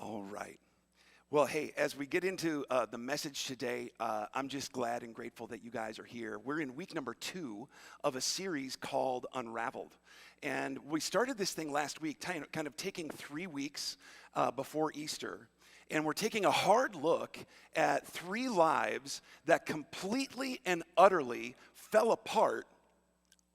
All right. Well, hey, as we get into the message today, I'm just glad and grateful that you guys are here. We're in week number 2 of a series called Unraveled. And we started this thing last week, kind of taking 3 weeks before Easter. And we're taking a hard look at 3 lives that completely and utterly fell apart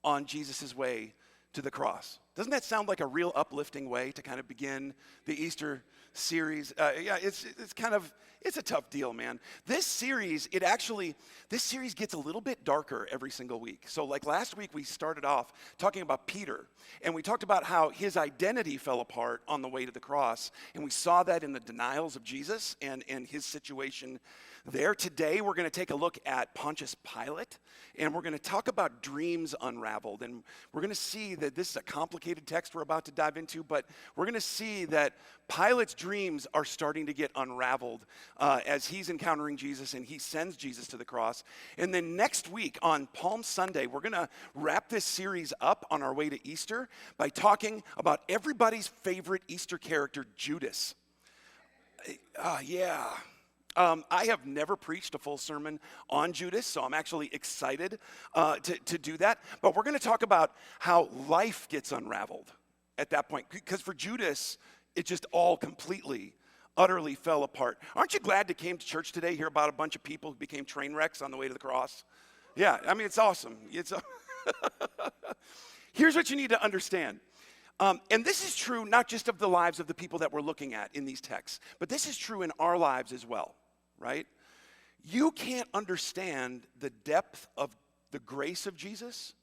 on Jesus' way to the cross. Doesn't that sound like a real uplifting way to kind of begin the Easter series? It's a tough deal, man. This series gets a little bit darker every single week. So like last week, we started off talking about Peter, and we talked about how his identity fell apart on the way to the cross, and we saw that in the denials of Jesus and his situation there. Today, we're going to take a look at Pontius Pilate, and we're going to talk about dreams unraveled. And we're going to see that this is a complicated text we're about to dive into, but we're going to see that Pilate's dreams are starting to get unraveled as he's encountering Jesus and he sends Jesus to the cross. And then next week on Palm Sunday, we're going to wrap this series up on our way to Easter by talking about everybody's favorite Easter character, Judas. I have never preached a full sermon on Judas, so I'm actually excited to do that. But we're going to talk about how life gets unraveled at that point. Because for Judas, it just all completely, utterly fell apart. Aren't you glad you came to church today, hear about a bunch of people who became train wrecks on the way to the cross? Yeah, I mean, it's awesome. Here's what you need to understand. And this is true not just of the lives of the people that we're looking at in these texts, but this is true in our lives as well, right? You can't understand the depth of the grace of Jesus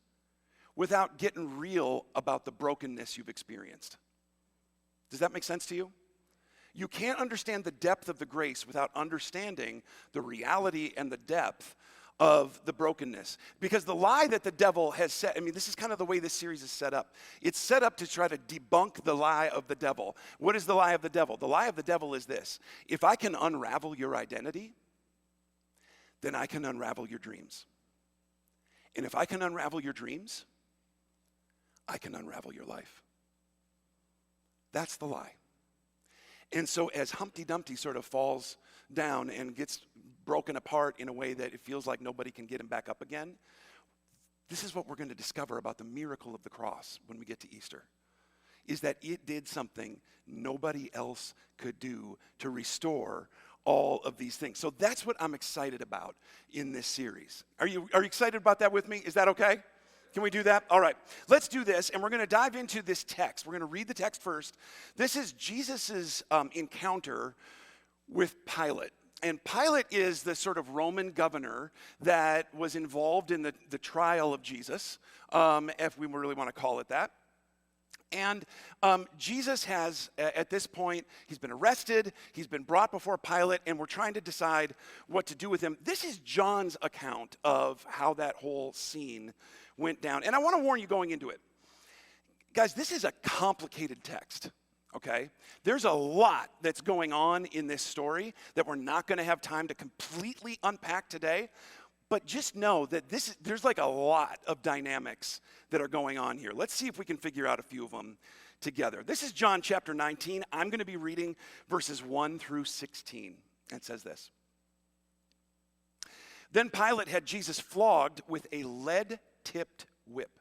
without getting real about the brokenness you've experienced. Does that make sense to you? You can't understand the depth of the grace without understanding the reality and the depth of the brokenness. Because the lie that the devil has set, this is kind of the way this series is set up. It's set up to try to debunk the lie of the devil. What is the lie of the devil? The lie of the devil is this: if I can unravel your identity, then I can unravel your dreams. And if I can unravel your dreams, I can unravel your life. That's the lie. And so as Humpty Dumpty sort of falls down and gets broken apart in a way that it feels like nobody can get him back up again, this is what we're going to discover about the miracle of the cross when we get to Easter, is that it did something nobody else could do to restore all of these things. So that's what I'm excited about in this series. Are you excited about that with me? Is that okay? Can we do that? All right, let's do this, and we're going to dive into this text. We're going to read the text first. This is Jesus' encounter with Pilate. And Pilate is the sort of Roman governor that was involved in the trial of Jesus, if we really want to call it that. And Jesus has, at this point, he's been arrested, he's been brought before Pilate, and we're trying to decide what to do with him. This is John's account of how that whole scene went down. And I want to warn you going into it. Guys, this is a complicated text, okay? There's a lot that's going on in this story that we're not going to have time to completely unpack today. But just know that there's like a lot of dynamics that are going on here. Let's see if we can figure out a few of them together. This is John chapter 19. I'm going to be reading verses 1 through 16. It says this. Then Pilate had Jesus flogged with a lead-tipped whip.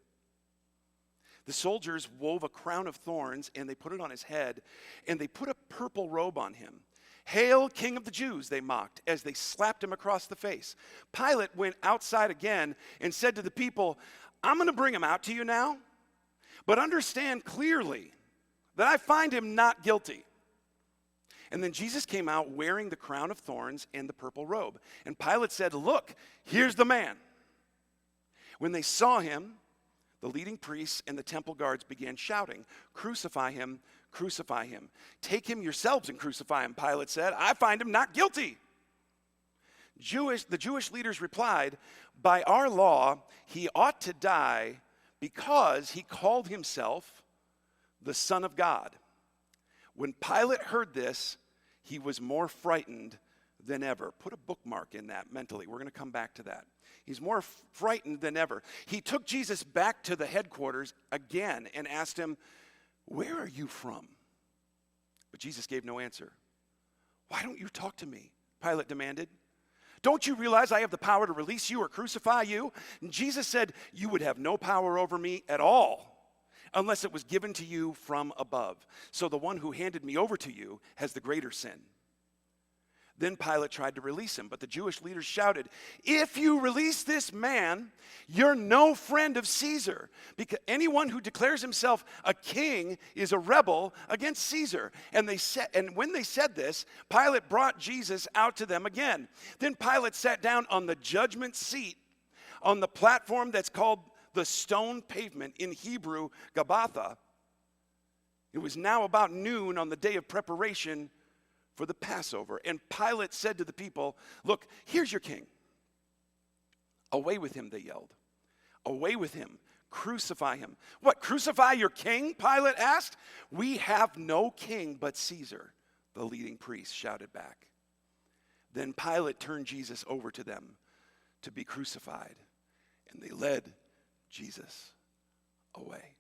The soldiers wove a crown of thorns, and they put it on his head, and they put a purple robe on him. "Hail, King of the Jews," they mocked as they slapped him across the face. Pilate went outside again and said to the people, "I'm going to bring him out to you now, but understand clearly that I find him not guilty." And then Jesus came out wearing the crown of thorns and the purple robe. And Pilate said, "Look, here's the man." When they saw him, the leading priests and the temple guards began shouting, "Crucify him, crucify him. Take him yourselves and crucify him," Pilate said. "I find him not guilty." The Jewish leaders replied, "By our law, he ought to die because he called himself the Son of God." When Pilate heard this, he was more frightened than ever. Put a bookmark in that mentally. We're going to come back to that. He's more frightened than ever. He took Jesus back to the headquarters again and asked him, "Where are you from?" But Jesus gave no answer. Why don't you talk to me? Pilate demanded. Don't you realize I have the power to release you or crucify you? And Jesus said, you would have no power over me at all unless it was given to you from above. So the one who handed me over to you has the greater sin. Then Pilate tried to release him, but the Jewish leaders shouted, if you release this man, you're no friend of Caesar, because anyone who declares himself a king is a rebel against Caesar. And when they said this, Pilate brought Jesus out to them again. Then Pilate sat down on the judgment seat on the platform that's called the stone pavement, in Hebrew, Gabbatha. It was now about noon on the day of preparation for the Passover. And Pilate said to the people, look, here's your king. Away with him, they yelled. Away with him. Crucify him. What, crucify your king? Pilate asked. We have no king but Caesar, the leading priest shouted back. Then Pilate turned Jesus over to them to be crucified, and they led Jesus away.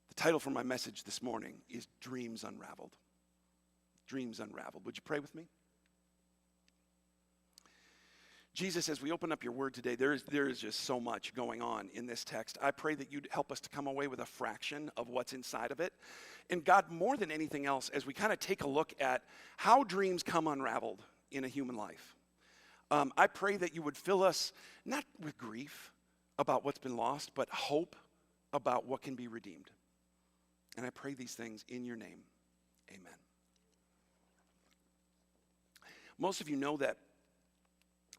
The title for my message this morning is Dreams Unraveled. Dreams Unraveled. Would you pray with me? Jesus, as we open up your word today, there is just so much going on in this text. I pray that you'd help us to come away with a fraction of what's inside of it. And God, more than anything else, as we kind of take a look at how dreams come unraveled in a human life, I pray that you would fill us not with grief about what's been lost, but hope about what can be redeemed. And I pray these things in your name. Amen. Most of you know that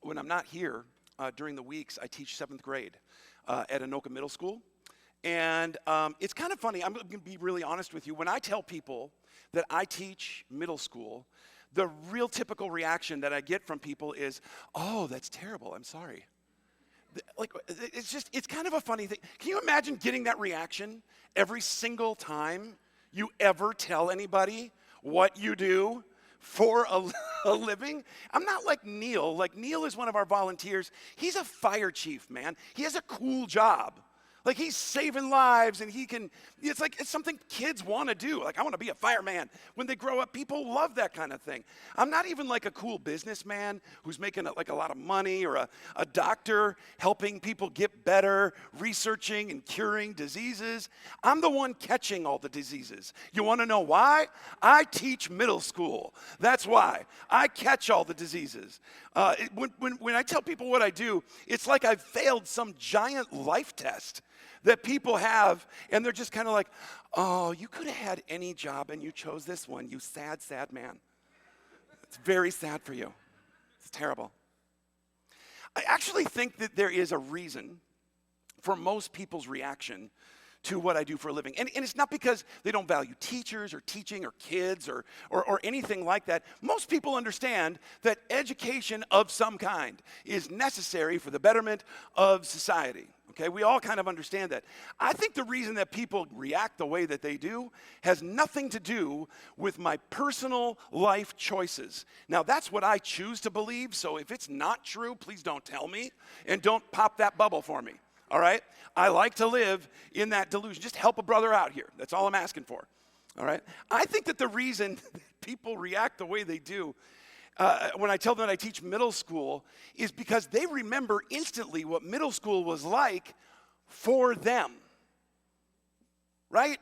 when I'm not here during the weeks, I teach 7th grade at Anoka Middle School. And it's kind of funny. I'm going to be really honest with you. When I tell people that I teach middle school, the real typical reaction that I get from people is, oh, that's terrible. I'm sorry. It's kind of a funny thing. Can you imagine getting that reaction every single time you ever tell anybody what you do for a living? I'm not like Neil. Like, Neil is one of our volunteers. He's a fire chief, man. He has a cool job. Like, he's saving lives, and it's something kids want to do. Like, I want to be a fireman. When they grow up, people love that kind of thing. I'm not even like a cool businessman who's making a lot of money, or a doctor helping people get better, researching and curing diseases. I'm the one catching all the diseases. You want to know why? I teach middle school. That's why. I catch all the diseases. When I tell people what I do, it's like I've failed some giant life test that people have, and they're just kind of like, oh, you could have had any job and you chose this one, you sad, sad man. It's very sad for you. It's terrible. I actually think that there is a reason for most people's reaction to what I do for a living. And it's not because they don't value teachers or teaching or kids or anything like that. Most people understand that education of some kind is necessary for the betterment of society. Okay, we all kind of understand that. I think the reason that people react the way that they do has nothing to do with my personal life choices. Now, that's what I choose to believe, so if it's not true, please don't tell me, and don't pop that bubble for me, all right? I like to live in that delusion. Just help a brother out here. That's all I'm asking for, all right? I think that the reason that people react the way they do when I tell them that I teach middle school is because they remember instantly what middle school was like for them, right?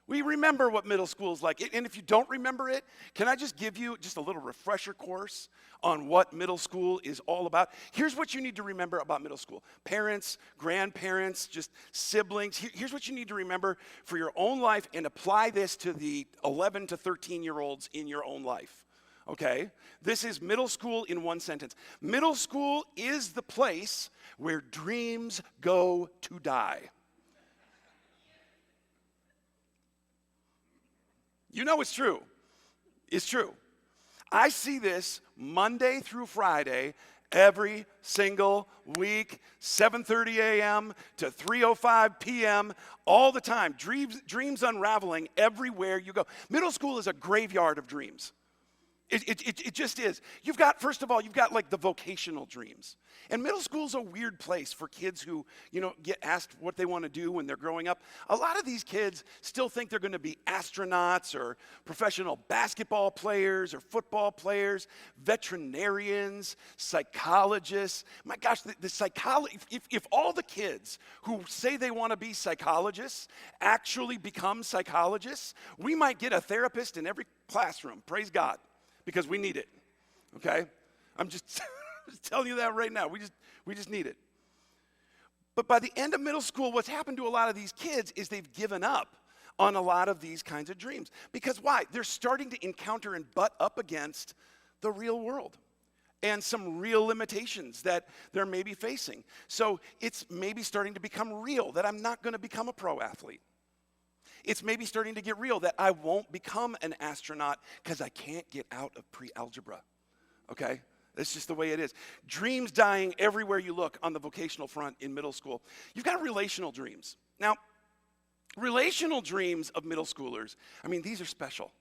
We remember what middle school is like. And if you don't remember it, can I just give you just a little refresher course on what middle school is all about? Here's what you need to remember about middle school. Parents, grandparents, just siblings. Here's what you need to remember for your own life, and apply this to the 11 to 13-year-olds in your own life. Okay, this is middle school in one sentence. Middle school is the place where dreams go to die. You know it's true. It's true. I see this Monday through Friday, every single week, 7:30 a.m. to 3:05 p.m., all the time. Dreams unraveling everywhere you go. Middle school is a graveyard of dreams. It just is. You've got, first of all, you've got like the vocational dreams. And middle school's a weird place for kids who, get asked what they want to do when they're growing up. A lot of these kids still think they're going to be astronauts or professional basketball players or football players, veterinarians, psychologists. My gosh, the psychology, if all the kids who say they want to be psychologists actually become psychologists, we might get a therapist in every classroom. Praise God. Because we need it, okay? I'm just telling you that right now. We just need it. But by the end of middle school, what's happened to a lot of these kids is they've given up on a lot of these kinds of dreams. Because why? They're starting to encounter and butt up against the real world and some real limitations that they're maybe facing. So it's maybe starting to become real that I'm not going to become a pro athlete. It's maybe starting to get real that I won't become an astronaut because I can't get out of pre-algebra, okay? That's just the way it is. Dreams dying everywhere you look on the vocational front in middle school. You've got relational dreams. Now, relational dreams of middle schoolers, these are special.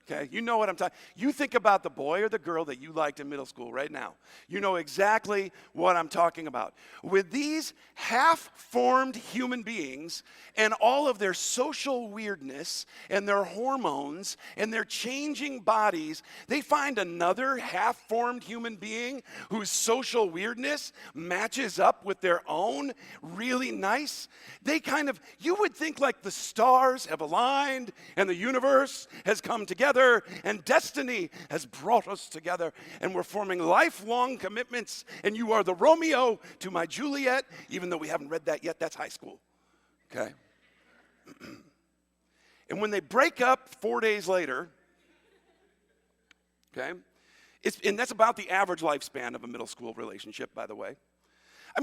Okay, you know what I'm talking. You think about the boy or the girl that you liked in middle school right now. You know exactly what I'm talking about. With these half-formed human beings and all of their social weirdness and their hormones and their changing bodies, they find another half-formed human being whose social weirdness matches up with their own really nice. You would think like the stars have aligned and the universe has come together and destiny has brought us together and we're forming lifelong commitments and you are the Romeo to my Juliet, even though we haven't read that yet. That's high school, okay? And when they break up 4 days later, okay, and that's about the average lifespan of a middle school relationship, by the way.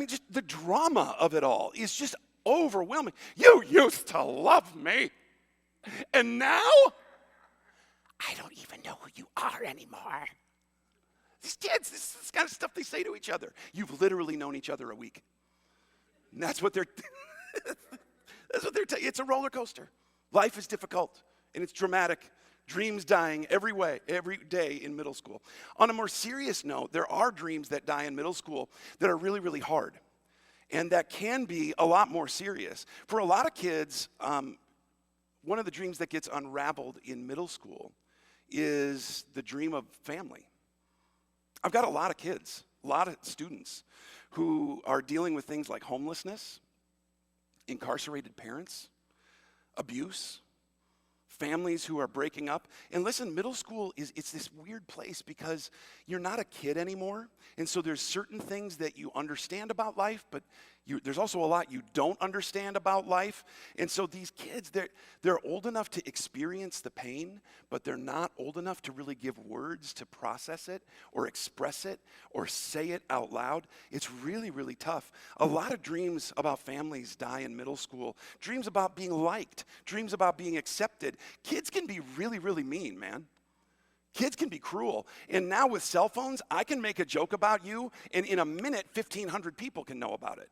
Just the drama of it all is just overwhelming. You used to love me, and now I don't even know who you are anymore. These kids, this is the kind of stuff they say to each other. You've literally known each other a week. And that's what they're, it's a roller coaster. Life is difficult, and it's dramatic. Dreams dying every day in middle school. On a more serious note, there are dreams that die in middle school that are really, really hard. And that can be a lot more serious. For a lot of kids, one of the dreams that gets unraveled in middle school is the dream of family. I've got a lot of kids, a lot of students who are dealing with things like homelessness, incarcerated parents, abuse, families who are breaking up. And listen, middle school it's this weird place because you're not a kid anymore. And so there's certain things that you understand about life, but there's also a lot you don't understand about life. And so these kids, they're old enough to experience the pain, but they're not old enough to really give words to process it or express it or say it out loud. It's really, really tough. A lot of dreams about families die in middle school. Dreams about being liked, dreams about being accepted. Kids can be really, really mean, man. Kids can be cruel. And now with cell phones, I can make a joke about you, and in a minute, 1,500 people can know about it.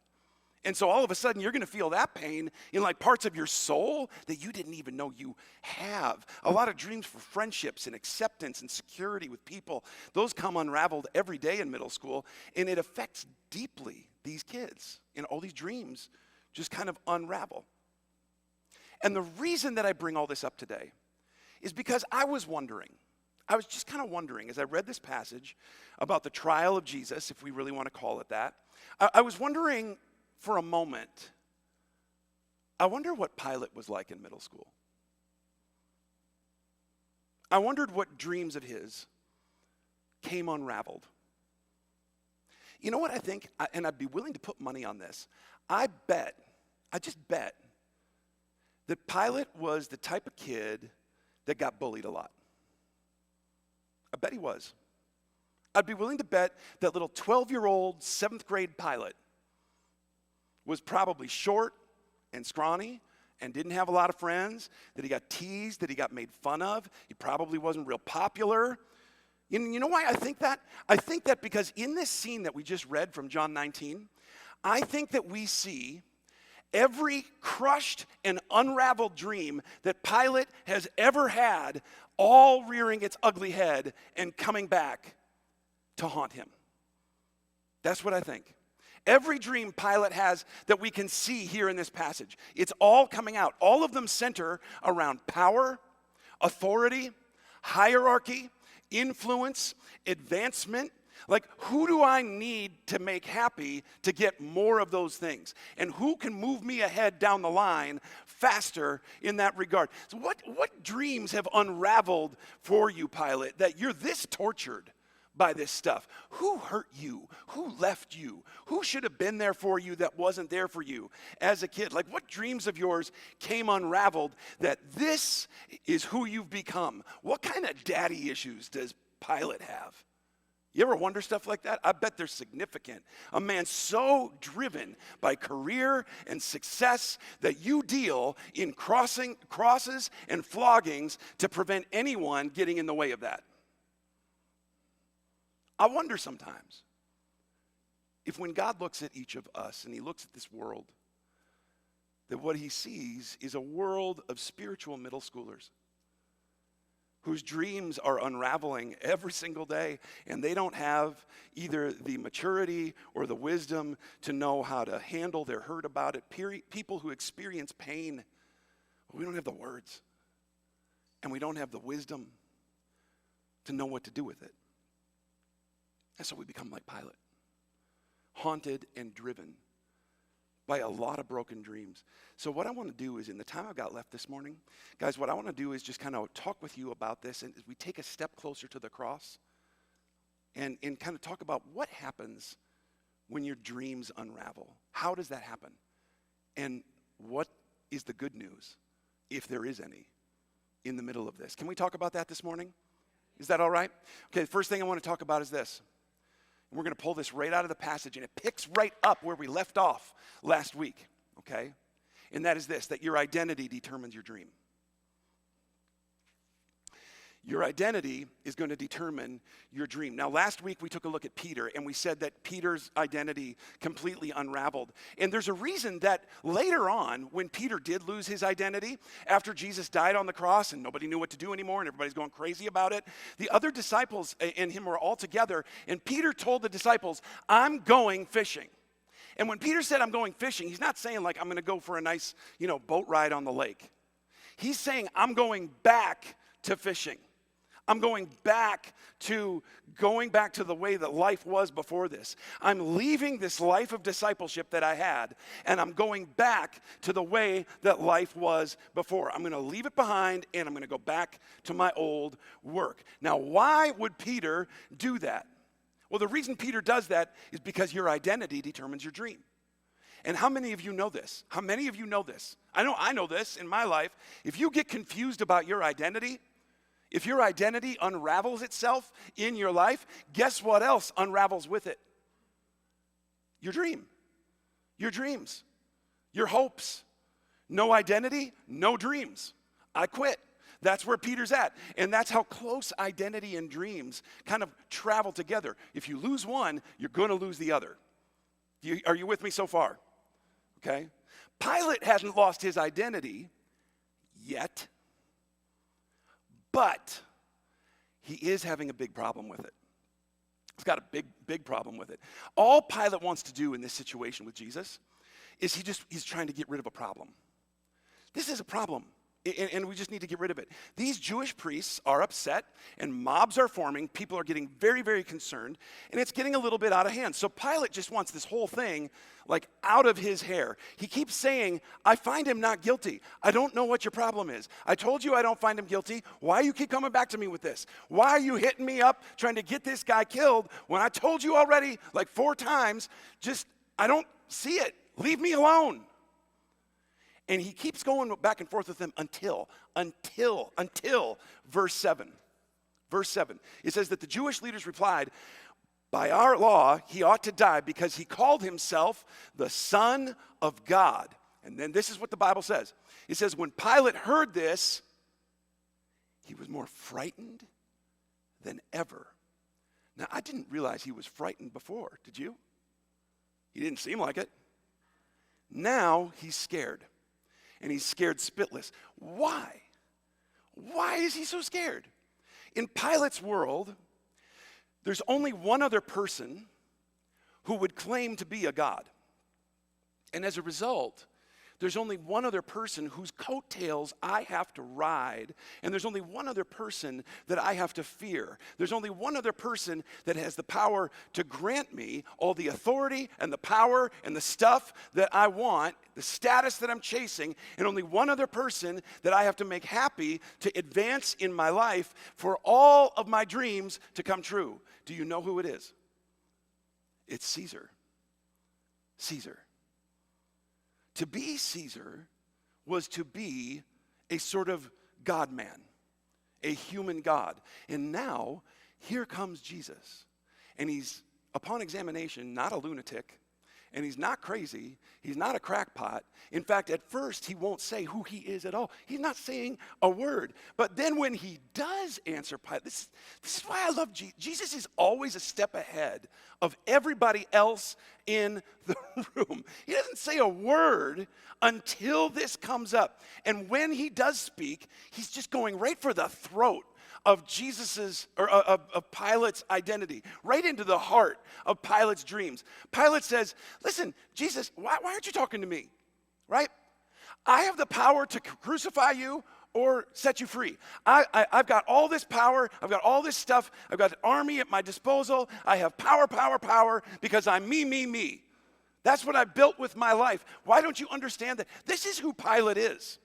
And so all of a sudden, you're going to feel that pain in like parts of your soul that you didn't even know you have. A lot of dreams for friendships and acceptance and security with people, those come unraveled every day in middle school, and it affects deeply these kids. And all these dreams just kind of unravel. And the reason that I bring all this up today is because I was just kind of wondering, as I read this passage about the trial of Jesus, if we really want to call it that, I was wondering for a moment, I wonder what Pilate was like in middle school. I wondered what dreams of his came unraveled. You know what I think, and I'd be willing to put money on this. I just bet, that Pilate was the type of kid that got bullied a lot. I bet he was. I'd be willing to bet that little 12-year-old 7th grade Pilate was probably short and scrawny and didn't have a lot of friends, that he got teased, that he got made fun of. He probably wasn't real popular. You know why I think that? I think that because in this scene that we just read from John 19, I think that we see Every crushed and unraveled dream that Pilate has ever had, all rearing its ugly head and coming back to haunt him. That's what I think. Every dream Pilate has that we can see here in this passage, it's all coming out. All of them center around power, authority, hierarchy, influence, advancement. Like, who do I need to make happy to get more of those things? And who can move me ahead down the line faster in that regard? So what dreams have unraveled for you, Pilate, that you're this tortured by this stuff? Who hurt you? Who left you? Who should have been there for you that wasn't there for you as a kid? Like, what dreams of yours came unraveled that this is who you've become? What kind of daddy issues does Pilate have? You ever wonder stuff like that? I bet they're significant. A man so driven by career and success that you deal in crosses and floggings to prevent anyone getting in the way of that. I wonder sometimes if when God looks at each of us and he looks at this world, that what he sees is a world of spiritual middle schoolers whose dreams are unraveling every single day, and they don't have either the maturity or the wisdom to know how to handle their hurt about it. People who experience pain, we don't have the words, and we don't have the wisdom to know what to do with it. And so we become like Pilate, haunted and driven by a lot of broken dreams. So what I want to do is, in the time I've got left this morning, guys, what I want to do is just kind of talk with you about this, and as we take a step closer to the cross and kind of talk about what happens when your dreams unravel. How does that happen? And what is the good news, if there is any, in the middle of this? Can we talk about that this morning? Is that all right? Okay, the first thing I want to talk about is this. And we're going to pull this right out of the passage, and it picks right up where we left off last week, okay? And that is this, that your identity determines your dream. Your identity is going to determine your dream. Now, last week we took a look at Peter, and we said that Peter's identity completely unraveled. And there's a reason that later on, when Peter did lose his identity, after Jesus died on the cross and nobody knew what to do anymore and everybody's going crazy about it, the other disciples and him were all together, and Peter told the disciples, "I'm going fishing." And when Peter said, "I'm going fishing," he's not saying like, "I'm going to go for a nice, boat ride on the lake." He's saying, "I'm going back to fishing. I'm going back to the way that life was before this. I'm leaving this life of discipleship that I had, and I'm going back to the way that life was before. I'm going to leave it behind, and I'm going to go back to my old work." Now, why would Peter do that? Well, the reason Peter does that is because your identity determines your dream. And how many of you know this? How many of you know this? I know this in my life. If you get confused about your identity, if your identity unravels itself in your life, guess what else unravels with it? Your dream, your dreams, your hopes. No identity, no dreams. I quit. That's where Peter's at. And that's how close identity and dreams kind of travel together. If you lose one, you're going to lose the other. Are you with me so far? Okay. Pilate hasn't lost his identity yet, but he is having a big problem with it. He's got a big problem with it. All Pilate wants to do in this situation with Jesus is he's trying to get rid of a problem. This is a problem, and we just need to get rid of it. These Jewish priests are upset, and mobs are forming. People are getting very, very concerned, and it's getting a little bit out of hand. So Pilate just wants this whole thing like out of his hair. He keeps saying, "I find him not guilty. I don't know what your problem is. I told you I don't find him guilty. Why you keep coming back to me with this? Why are you hitting me up trying to get this guy killed when I told you already like 4 times, I don't see it. Leave me alone." And he keeps going back and forth with them until verse 7. Verse 7. It says that the Jewish leaders replied, "By our law, he ought to die because he called himself the Son of God." And then this is what the Bible says. It says, when Pilate heard this, he was more frightened than ever. Now, I didn't realize he was frightened before. Did you? He didn't seem like it. Now he's scared, and he's scared spitless. Why? Why is he so scared? In Pilate's world, there's only one other person who would claim to be a god. And as a result, there's only one other person whose coattails I have to ride, and there's only one other person that I have to fear. There's only one other person that has the power to grant me all the authority and the power and the stuff that I want, the status that I'm chasing, and only one other person that I have to make happy to advance in my life for all of my dreams to come true. Do you know who it is? It's Caesar. Caesar. To be Caesar was to be a sort of God-man, a human God. And now, here comes Jesus. And he's, upon examination, not a lunatic. And he's not crazy. He's not a crackpot. In fact, at first, he won't say who he is at all. He's not saying a word. But then when he does answer Pilate, this is why I love Jesus. Jesus is always a step ahead of everybody else in the room. He doesn't say a word until this comes up. And when he does speak, he's just going right for the throat of of Pilate's identity, right into the heart of Pilate's dreams. Pilate says, listen, Jesus, why aren't you talking to me, right? I have the power to crucify you or set you free. I've got all this power. I've got all this stuff. I've got an army at my disposal. I have power because I'm me. That's what I've built with my life. Why don't you understand that? This is who Pilate is.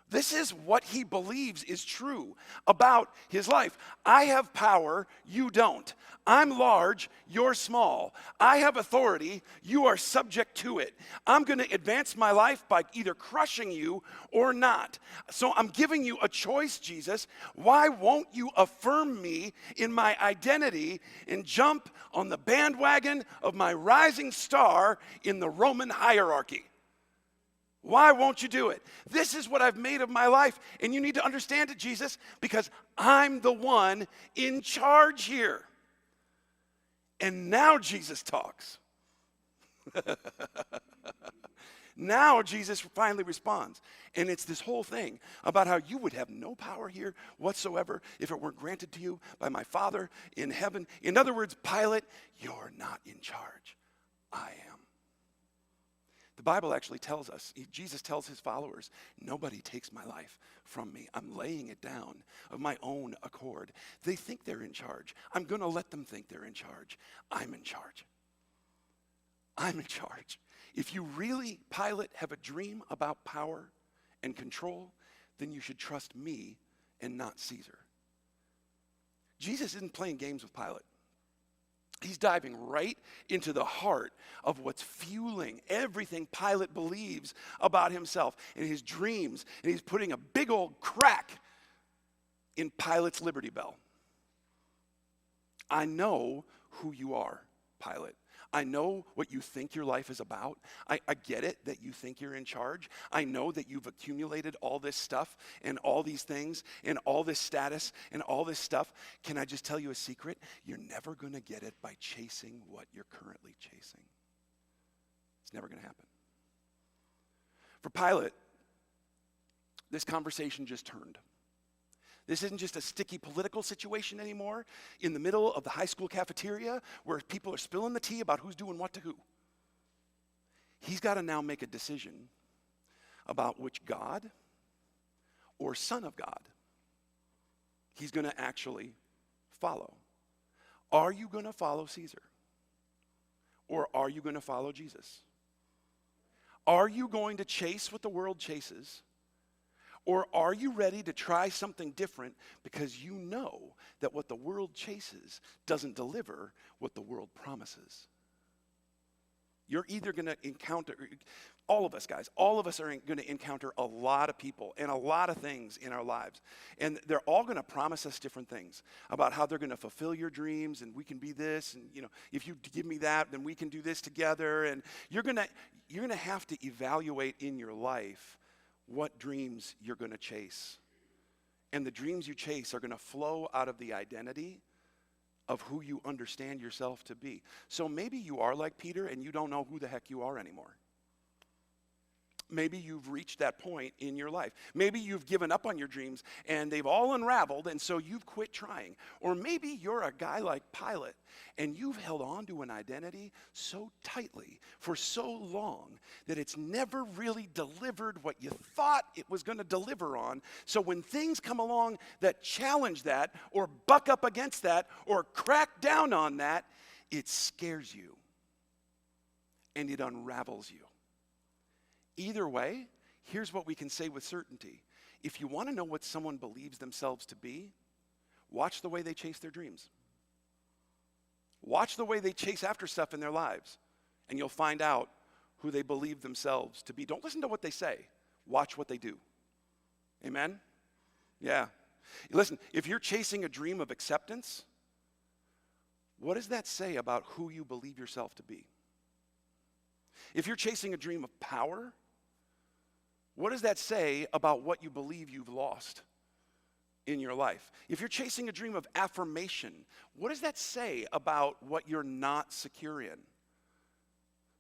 This is what he believes is true about his life. I have power, you don't. I'm large, you're small. I have authority, you are subject to it. I'm going to advance my life by either crushing you or not. So I'm giving you a choice, Jesus. Why won't you affirm me in my identity and jump on the bandwagon of my rising star in the Roman hierarchy? Why won't you do it? This is what I've made of my life, and you need to understand it, Jesus, because I'm the one in charge here. And now Jesus talks. Now Jesus finally responds. And it's this whole thing about how you would have no power here whatsoever if it weren't granted to you by my Father in heaven. In other words, Pilate, you're not in charge. I am. The Bible actually tells us, Jesus tells his followers, nobody takes my life from me. I'm laying it down of my own accord. They think they're in charge. I'm going to let them think they're in charge. I'm in charge. I'm in charge. If you really, Pilate, have a dream about power and control, then you should trust me and not Caesar. Jesus isn't playing games with Pilate. He's diving right into the heart of what's fueling everything Pilate believes about himself and his dreams. And he's putting a big old crack in Pilate's Liberty Bell. I know who you are, Pilate. I know what you think your life is about. I get it that you think you're in charge. I know that you've accumulated all this stuff and all these things and all this status and all this stuff. Can I just tell you a secret? You're never going to get it by chasing what you're currently chasing. It's never going to happen. For Pilate, this conversation just turned. This isn't just a sticky political situation anymore in the middle of the high school cafeteria where people are spilling the tea about who's doing what to who. He's got to now make a decision about which God or Son of God he's going to actually follow. Are you going to follow Caesar? Or are you going to follow Jesus? Are you going to chase what the world chases? Or are you ready to try something different because you know that what the world chases doesn't deliver what the world promises? You're either going to encounter, all of us guys, all of us are going to encounter a lot of people and a lot of things in our lives. And they're all going to promise us different things about how they're going to fulfill your dreams and we can be this. And, you know, if you give me that, then we can do this together. And you're going to have to evaluate in your life what dreams you're going to chase. And the dreams you chase are going to flow out of the identity of who you understand yourself to be. So maybe you are like Peter and you don't know who the heck you are anymore. maybe you've reached that point in your life. Maybe you've given up on your dreams and they've all unraveled, and so you've quit trying. Or maybe you're a guy like Pilate and you've held on to an identity so tightly for so long that it's never really delivered what you thought it was going to deliver on. So when things come along that challenge that or buck up against that or crack down on that, it scares you and it unravels you. Either way, here's what we can say with certainty. If you want to know what someone believes themselves to be, watch the way they chase their dreams. Watch the way they chase after stuff in their lives, and you'll find out who they believe themselves to be. Don't listen to what they say. Watch what they do. Amen? Yeah. Listen, if you're chasing a dream of acceptance, what does that say about who you believe yourself to be? If you're chasing a dream of power, what does that say about what you believe you've lost in your life? If you're chasing a dream of affirmation, what does that say about what you're not secure in?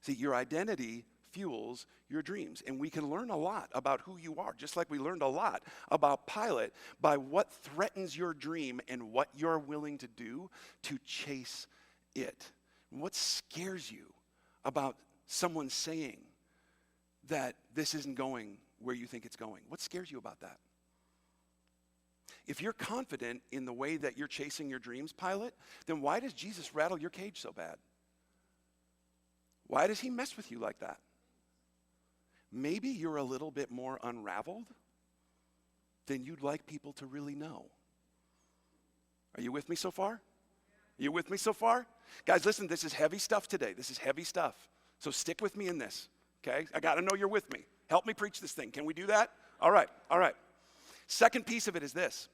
See, your identity fuels your dreams, and we can learn a lot about who you are, just like we learned a lot about Pilate, by what threatens your dream and what you're willing to do to chase it. What scares you about someone saying that this isn't going where you think it's going? What scares you about that? If you're confident in the way that you're chasing your dreams, Pilate, then why does Jesus rattle your cage so bad? Why does he mess with you like that? Maybe you're a little bit more unraveled than you'd like people to really know. Are you with me so far? Are you with me so far? Guys, listen, this is heavy stuff today. This is heavy stuff. So stick with me in this, okay? I got to know you're with me. Help me preach this thing. Can we do that? All right. Second piece of it is this.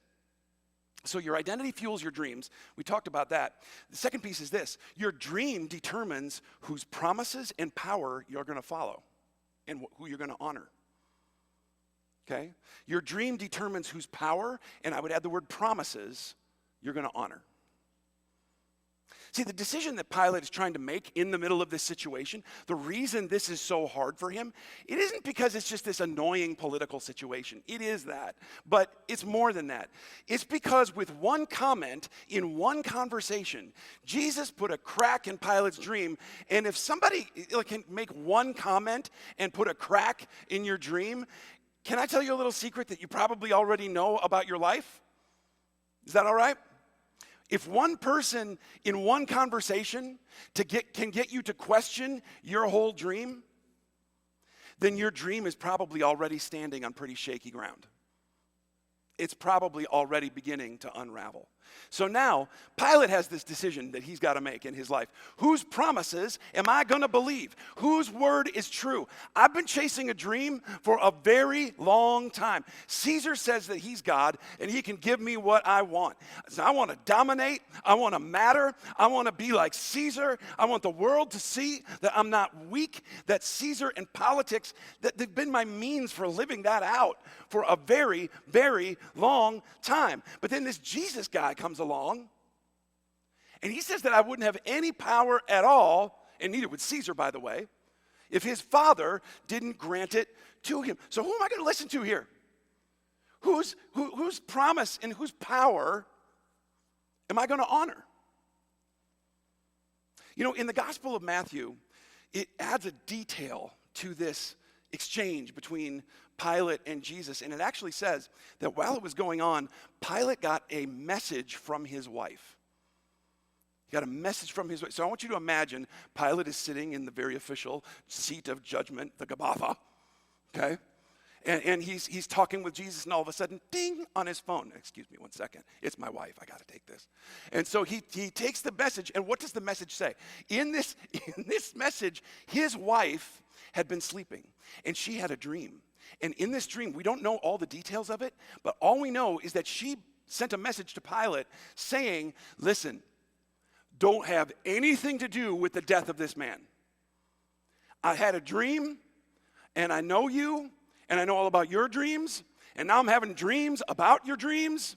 So your identity fuels your dreams. We talked about that. The second piece is this. Your dream determines whose promises and power you're going to follow and who you're going to honor. Okay? Your dream determines whose power, and I would add the word promises, you're going to honor. See, the decision that Pilate is trying to make in the middle of this situation, the reason this is so hard for him, it isn't because it's just this annoying political situation. It is that, but it's more than that. It's because with one comment in one conversation, Jesus put a crack in Pilate's dream, and if somebody can make one comment and put a crack in your dream, can I tell you a little secret that you probably already know about your life? Is that all right? If one person in one conversation can get you to question your whole dream, then your dream is probably already standing on pretty shaky ground. It's probably already beginning to unravel. So now, Pilate has this decision that he's got to make in his life. Whose promises am I going to believe? Whose word is true? I've been chasing a dream for a very long time. Caesar says that he's God and he can give me what I want. So I want to dominate. I want to matter. I want to be like Caesar. I want the world to see that I'm not weak, that Caesar and politics, that they've been my means for living that out for a very, very long time. But then this Jesus guy comes along, and he says that I wouldn't have any power at all, and neither would Caesar, by the way, if his father didn't grant it to him. So who am I going to listen to here? Whose promise and whose power am I going to honor? You know, in the Gospel of Matthew, it adds a detail to this exchange between Pilate and Jesus. And it actually says that while it was going on, Pilate got a message from his wife. He got a message from his wife. So I want you to imagine Pilate is sitting in the very official seat of judgment, the Gabbatha, okay? And he's talking with Jesus, and all of a sudden, ding, on his phone. Excuse me 1 second. It's my wife. I got to take this. And so he takes the message, and what does the message say? In this message, his wife had been sleeping, and she had a dream. And in this dream, we don't know all the details of it, but all we know is that she sent a message to Pilate saying, listen, don't have anything to do with the death of this man. I had a dream, and I know you, and I know all about your dreams, and now I'm having dreams about your dreams,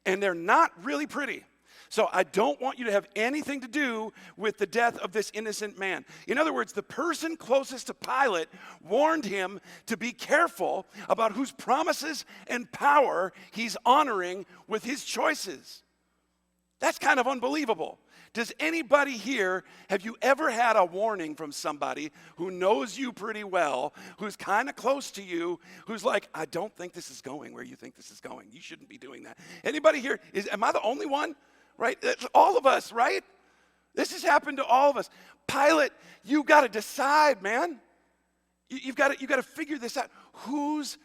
and they're not really pretty. So I don't want you to have anything to do with the death of this innocent man. In other words, the person closest to Pilate warned him to be careful about whose promises and power he's honoring with his choices. That's kind of unbelievable. Does anybody here, have you ever had a warning from somebody who knows you pretty well, who's kind of close to you, who's like, I don't think this is going where you think this is going. You shouldn't be doing that. Anybody here, am I the only one? Right? It's all of us, right? This has happened to all of us. Pilate, you got to decide, man. You've got to figure this out. Whose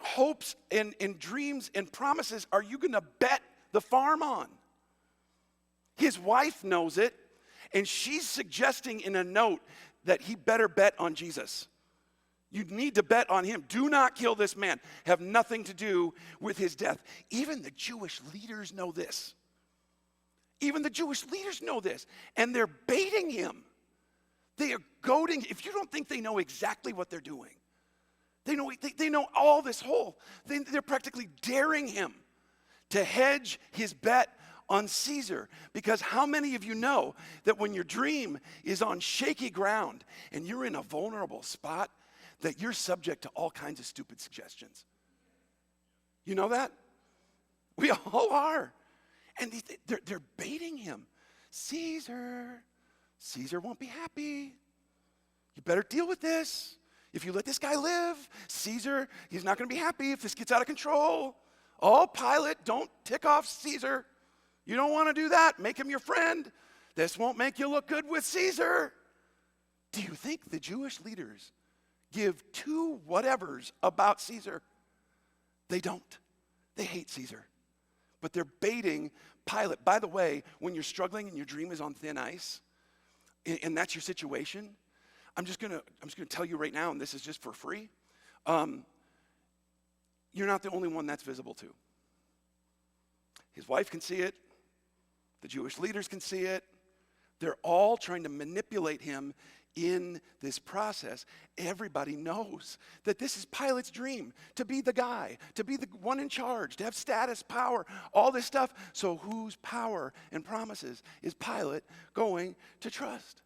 hopes and dreams and promises are you going to bet the farm on? His wife knows it, and she's suggesting in a note that he better bet on Jesus. You need to bet on him. Do not kill this man. Have nothing to do with his death. Even the Jewish leaders know this. Even the Jewish leaders know this, and they're baiting him. They are goading. If you don't think they know exactly what they're doing, they know all this whole. They're practically daring him to hedge his bet on Caesar. Because how many of you know that when your dream is on shaky ground and you're in a vulnerable spot, that you're subject to all kinds of stupid suggestions? You know that? We all are. And they're baiting him. Caesar won't be happy. You better deal with this. If you let this guy live, Caesar, he's not going to be happy if this gets out of control. Oh, Pilate, don't tick off Caesar. You don't want to do that. Make him your friend. This won't make you look good with Caesar. Do you think the Jewish leaders give two whatevers about Caesar? They don't. They hate Caesar. But they're baiting Pilate. By the way, when you're struggling and your dream is on thin ice, and that's your situation, I'm just gonna tell you right now, and this is just for free. You're not the only one that's visible to. His wife can see it. The Jewish leaders can see it. They're all trying to manipulate him in this process. Everybody knows that this is Pilate's dream, to be the guy, to be the one in charge, to have status, power, all this stuff. So whose power and promises is Pilate going to trust?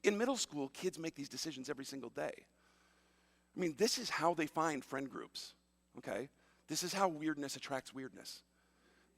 In middle school, kids make these decisions every single day. I mean, this is how they find friend groups, okay? This is how weirdness attracts weirdness.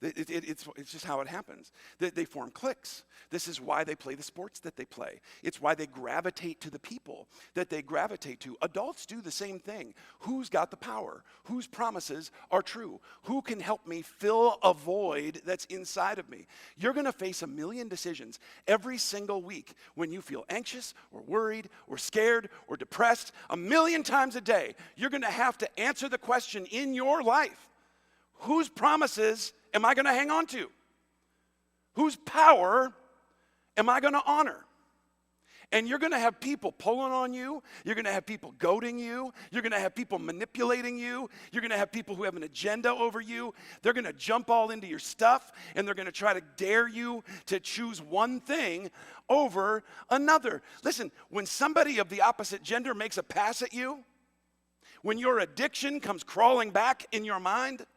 It's just how it happens. They form cliques. This is why they play the sports that they play. It's why they gravitate to the people that they gravitate to. Adults do the same thing. Who's got the power? Whose promises are true? Who can help me fill a void that's inside of me? You're going to face a million decisions every single week when you feel anxious or worried or scared or depressed. A million times a day, you're going to have to answer the question in your life: whose promises am I going to hang on to? Whose power am I going to honor? And you're going to have people pulling on you. You're going to have people goading you. You're going to have people manipulating you. You're going to have people who have an agenda over you. They're going to jump all into your stuff, and they're going to try to dare you to choose one thing over another. Listen, when somebody of the opposite gender makes a pass at you, when your addiction comes crawling back in your mind,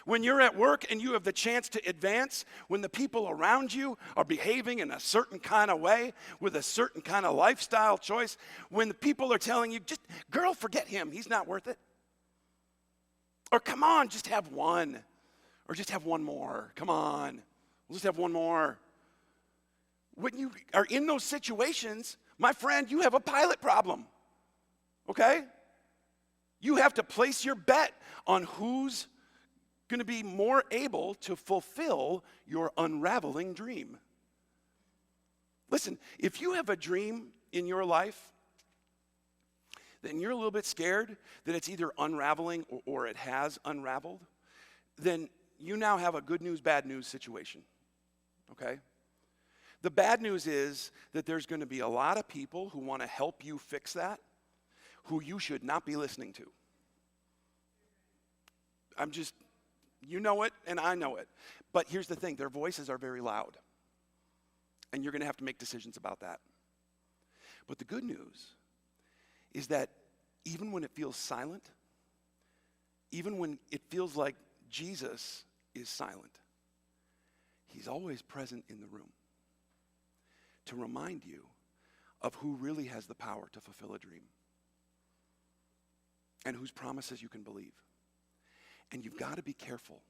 when you're at work and you have the chance to advance, when the people around you are behaving in a certain kind of way, with a certain kind of lifestyle choice, when the people are telling you, just, girl, forget him, he's not worth it. Or come on, just have one. Or just have one more. Come on, we'll just have one more. When you are in those situations, my friend, you have a Pilate problem, okay? You have to place your bet on who's going to be more able to fulfill your unraveling dream. Listen, if you have a dream in your life, then you're a little bit scared that it's either unraveling or it has unraveled, then you now have a good news, bad news situation, okay? The bad news is that there's going to be a lot of people who want to help you fix that, who you should not be listening to. You know it, and I know it. But here's the thing, their voices are very loud. And you're going to have to make decisions about that. But the good news is that even when it feels silent, even when it feels like Jesus is silent. He's always present in the room to remind you of who really has the power to fulfill a dream and whose promises you can believe. And you've got to be careful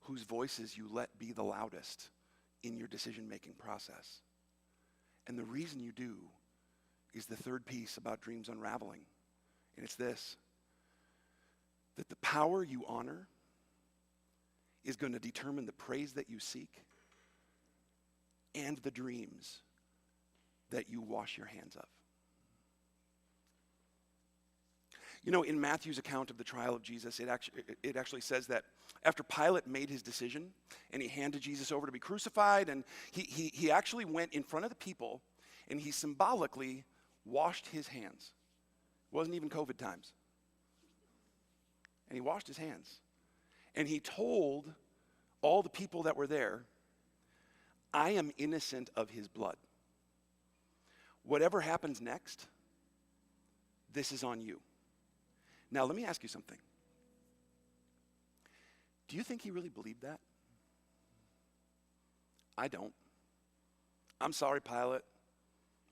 whose voices you let be the loudest in your decision-making process. And the reason you do is the third piece about dreams unraveling. And it's this, that the power you honor is going to determine the praise that you seek and the dreams that you wash your hands of. You know, in Matthew's account of the trial of Jesus, it actually says that after Pilate made his decision and he handed Jesus over to be crucified, and he actually went in front of the people and he symbolically washed his hands. It wasn't even COVID times. And he washed his hands. And he told all the people that were there, I am innocent of his blood. Whatever happens next, this is on you. Now, let me ask you something. Do you think he really believed that? I don't. I'm sorry, Pilate.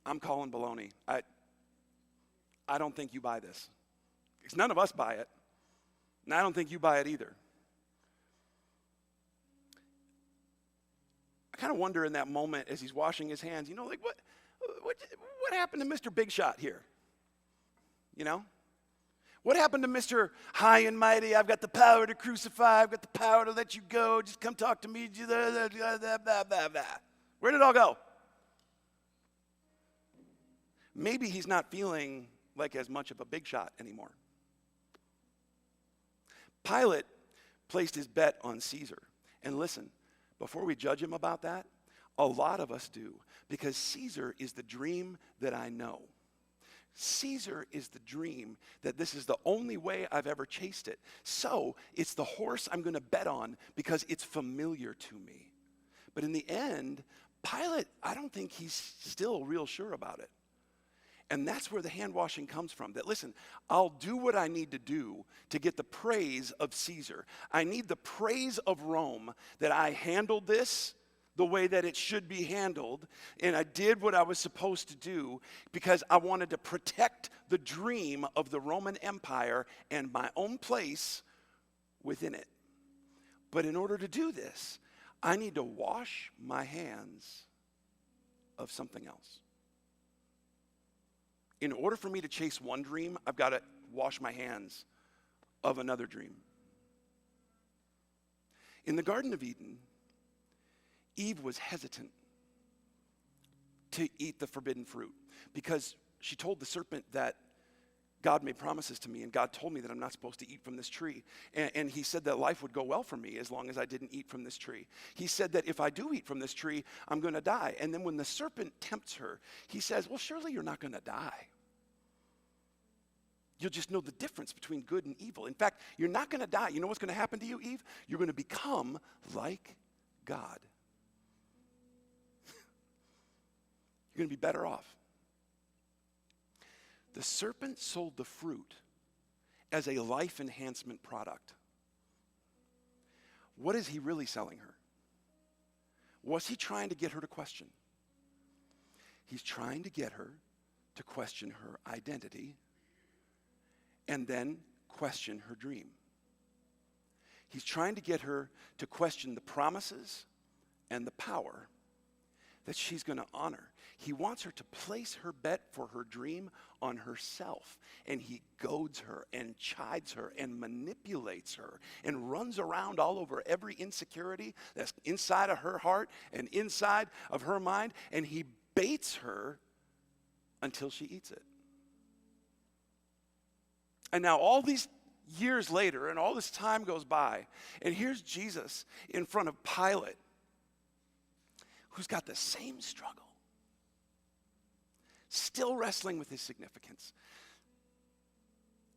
I'm calling baloney. I don't think you buy this. Because none of us buy it. And I don't think you buy it either. I kind of wonder in that moment as he's washing his hands, you know, like what happened to Mr. Big Shot here? You know? What happened to Mr. High and Mighty? I've got the power to crucify. I've got the power to let you go. Just come talk to me. Where did it all go? Maybe he's not feeling like as much of a big shot anymore. Pilate placed his bet on Caesar. And listen, before we judge him about that, a lot of us do, because Caesar is the dream that I know. Caesar is the dream that this is the only way I've ever chased it. So it's the horse I'm going to bet on because it's familiar to me. But in the end, Pilate, I don't think he's still real sure about it. And that's where the hand washing comes from. That, listen, I'll do what I need to do to get the praise of Caesar. I need the praise of Rome that I handled this the way that it should be handled, and I did what I was supposed to do because I wanted to protect the dream of the Roman Empire and my own place within it. But in order to do this, I need to wash my hands of something else. In order for me to chase one dream, I've got to wash my hands of another dream. In the Garden of Eden, Eve was hesitant to eat the forbidden fruit because she told the serpent that God made promises to me and God told me that I'm not supposed to eat from this tree. And he said that life would go well for me as long as I didn't eat from this tree. He said that if I do eat from this tree, I'm going to die. And then when the serpent tempts her, he says, well, surely you're not going to die. You'll just know the difference between good and evil. In fact, you're not going to die. You know what's going to happen to you, Eve? You're going to become like God. You're going to be better off. The serpent sold the fruit as a life enhancement product. What is he really selling her? Was he trying to get her to question? He's trying to get her to question her identity and then question her dream. He's trying to get her to question the promises and the power that she's going to honor. He wants her to place her bet for her dream on herself. And he goads her and chides her and manipulates her and runs around all over every insecurity that's inside of her heart and inside of her mind. And he baits her until she eats it. And now all these years later and all this time goes by, and here's Jesus in front of Pilate, who's got the same struggle, still wrestling with his significance.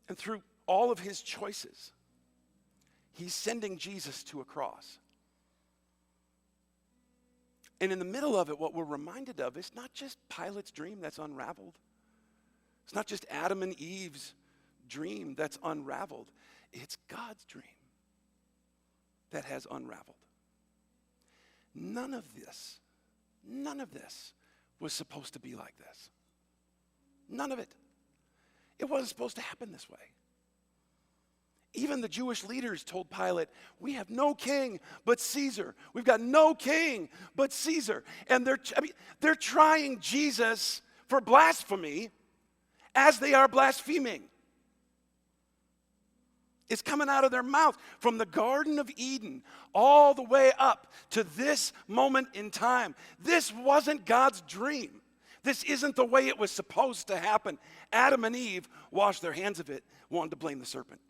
And through all of his choices, he's sending Jesus to a cross. And in the middle of it, what we're reminded of is not just Pilate's dream that's unraveled. It's not just Adam and Eve's dream that's unraveled. It's God's dream. that has unraveled. None of this was supposed to be like this. None of it. It wasn't supposed to happen this way. Even the Jewish leaders told Pilate, we have no king but Caesar. We've got no king but Caesar. And they're trying Jesus for blasphemy as they are blaspheming. It's coming out of their mouth from the Garden of Eden all the way up to this moment in time. This wasn't God's dream. This isn't the way it was supposed to happen. Adam and Eve washed their hands of it, wanted to blame the serpent.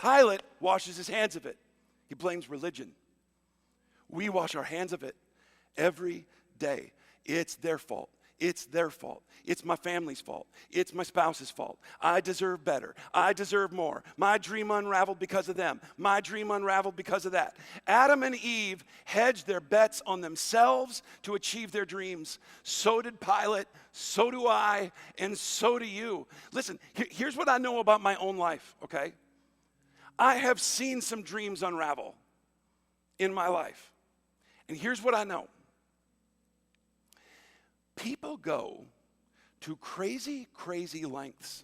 Pilate washes his hands of it. He blames religion. We wash our hands of it every day. It's their fault. It's their fault. It's my family's fault. It's my spouse's fault. I deserve better. I deserve more. My dream unraveled because of them. My dream unraveled because of that. Adam and Eve hedged their bets on themselves to achieve their dreams. So did Pilate. So do I. And so do you. Listen, here's what I know about my own life, okay? I have seen some dreams unravel in my life. And here's what I know. People go to crazy, crazy lengths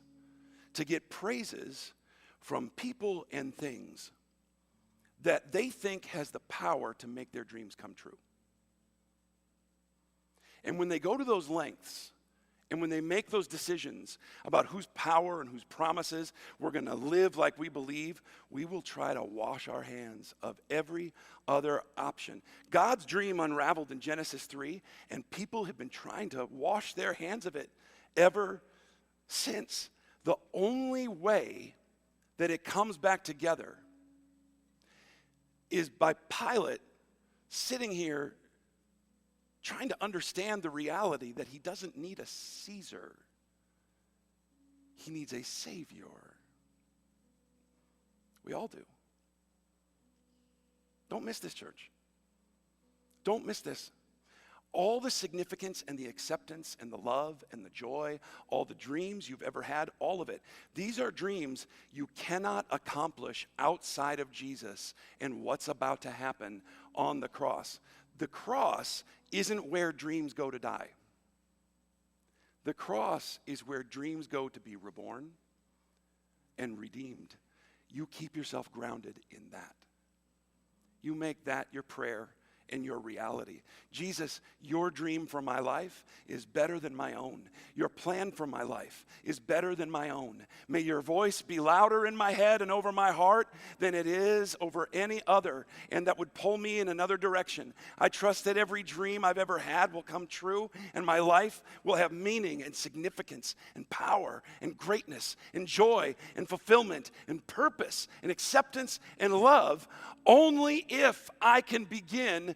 to get praises from people and things that they think has the power to make their dreams come true. And when they go to those lengths, and when they make those decisions about whose power and whose promises we're going to live like we believe, we will try to wash our hands of every other option. God's dream unraveled in Genesis 3, and people have been trying to wash their hands of it ever since. The only way that it comes back together is by Pilate sitting here trying to understand the reality that he doesn't need a Caesar. He needs a Savior. We all do. Don't miss this, church. Don't miss this. All the significance and the acceptance and the love and the joy, all the dreams you've ever had, all of it. These are dreams you cannot accomplish outside of Jesus and what's about to happen on the cross. The cross isn't where dreams go to die. The cross is where dreams go to be reborn and redeemed. You keep yourself grounded in that. You make that your prayer and your reality. Jesus, your dream for my life is better than my own. Your plan for my life is better than my own. May your voice be louder in my head and over my heart than it is over any other, and that would pull me in another direction. I trust that every dream I've ever had will come true, and my life will have meaning and significance and power and greatness and joy and fulfillment and purpose and acceptance and love only if I can begin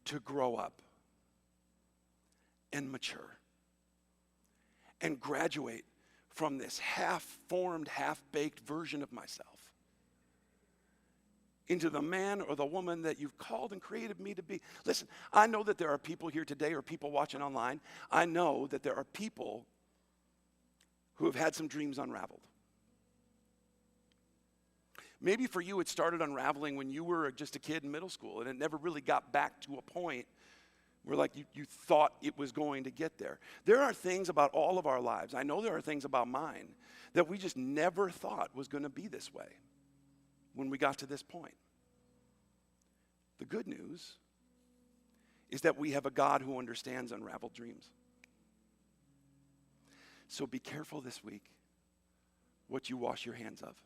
to grow up and mature and graduate from this half-formed, half-baked version of myself into the man or the woman that you've called and created me to be. Listen, I know that there are people here today or people watching online. I know that there are people who have had some dreams unraveled. Maybe for you it started unraveling when you were just a kid in middle school and it never really got back to a point where like you thought it was going to get there. There are things about all of our lives, I know there are things about mine, that we just never thought was going to be this way when we got to this point. The good news is that we have a God who understands unraveled dreams. So be careful this week what you wash your hands of.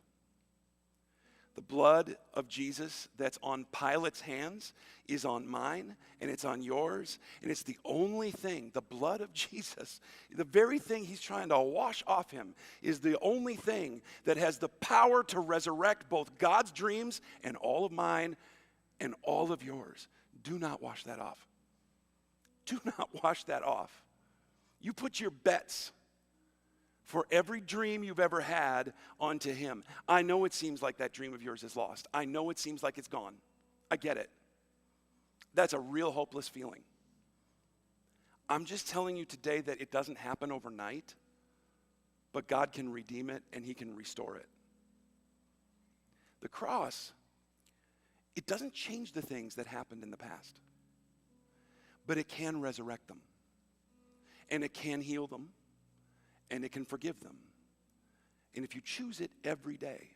The blood of Jesus that's on Pilate's hands is on mine, and it's on yours, and it's the only thing, the blood of Jesus, the very thing he's trying to wash off him is the only thing that has the power to resurrect both God's dreams and all of mine and all of yours. Do not wash that off. Do not wash that off. You put your bets for every dream you've ever had onto him. I know it seems like that dream of yours is lost. I know it seems like it's gone. I get it. That's a real hopeless feeling. I'm just telling you today that it doesn't happen overnight, but God can redeem it and he can restore it. The cross It doesn't change the things that happened in the past, but it can resurrect them, and it can heal them, and it can forgive them. And if you choose it every day,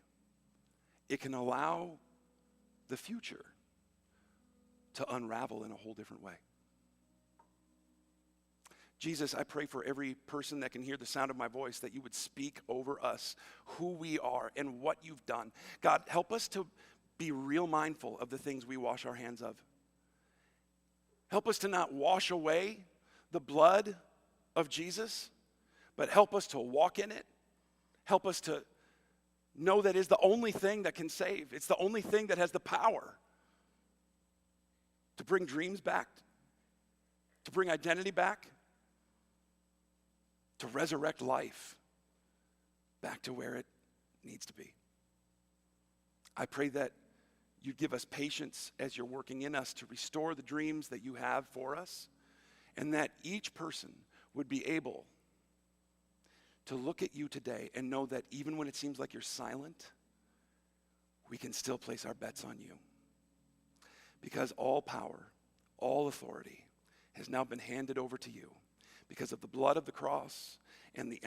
it can allow the future to unravel in a whole different way. Jesus, I pray for every person that can hear the sound of my voice that you would speak over us who we are and what you've done. God, help us to be real mindful of the things we wash our hands of. Help us to not wash away the blood of Jesus, but help us to walk in it. Help us to know that it's the only thing that can save. It's the only thing that has the power to bring dreams back, to bring identity back, to resurrect life back to where it needs to be. I pray that you'd give us patience as you're working in us to restore the dreams that you have for us, and that each person would be able to look at you today and know that even when it seems like you're silent, we can still place our bets on you. Because all power, all authority has now been handed over to you because of the blood of the cross and the